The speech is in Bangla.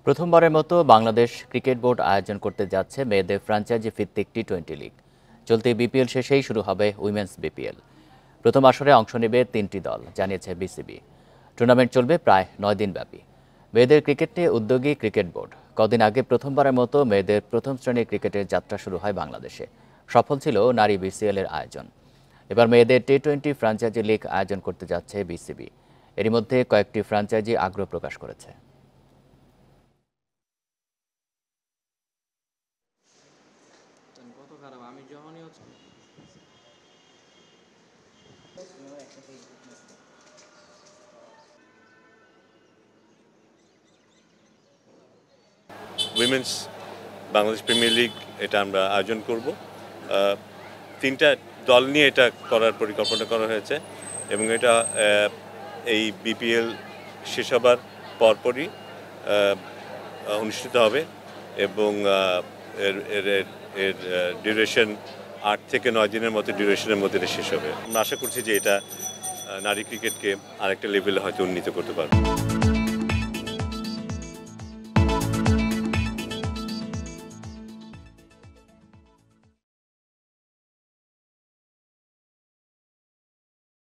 প্রথমবারের মতো বাংলাদেশ ক্রিকেট বোর্ড আয়োজন করতে যাচ্ছে মেয়েদের ফ্র্যাঞ্চাইজি ভিত্তিক টি-20 লিগ। চলতি বিপিএল শেষেই শুরু হবে উইমেন্স বিপিএল। প্রথম আসরে অংশ নেবে 3টি দল, জানিয়েছে বিসিবি। টুর্নামেন্ট চলবে প্রায় 9 দিন ব্যাপী। মেয়েদের ক্রিকেট নিয়ে উদ্যোগী ক্রিকেট বোর্ড। কদিন আগে প্রথমবারের মতো মেয়েদের প্রথম শ্রেণীর ক্রিকেটের যাত্রা শুরু হয় বাংলাদেশে। সফল ছিল নারী বিসিএল এর আয়োজন। এবার মেয়েদের টি-20 ফ্র্যাঞ্চাইজি লিগ আয়োজন করতে যাচ্ছে বিসিবি। এরই মধ্যে কয়েকটি ফ্র্যাঞ্চাইজি আগ্রহ প্রকাশ করেছে। উইমেন্স বাংলাদেশ প্রিমিয়ার লিগ এটা আমরা আয়োজন করব। 3টা দল নিয়ে এটা করার পরিকল্পনা করা হয়েছে এবং এটা এই বিপিএল শেষ হবার পরপরই অনুষ্ঠিত হবে এবং এর ডিউরেশন 8 থেকে 9 দিনের মতো ডিউরেশনের মধ্যে এটা শেষ হবে। আমরা আশা করছি যে এটা নারী ক্রিকেটকে আরেকটা লেভেলে হয়তো উন্নীত করতে পারবে।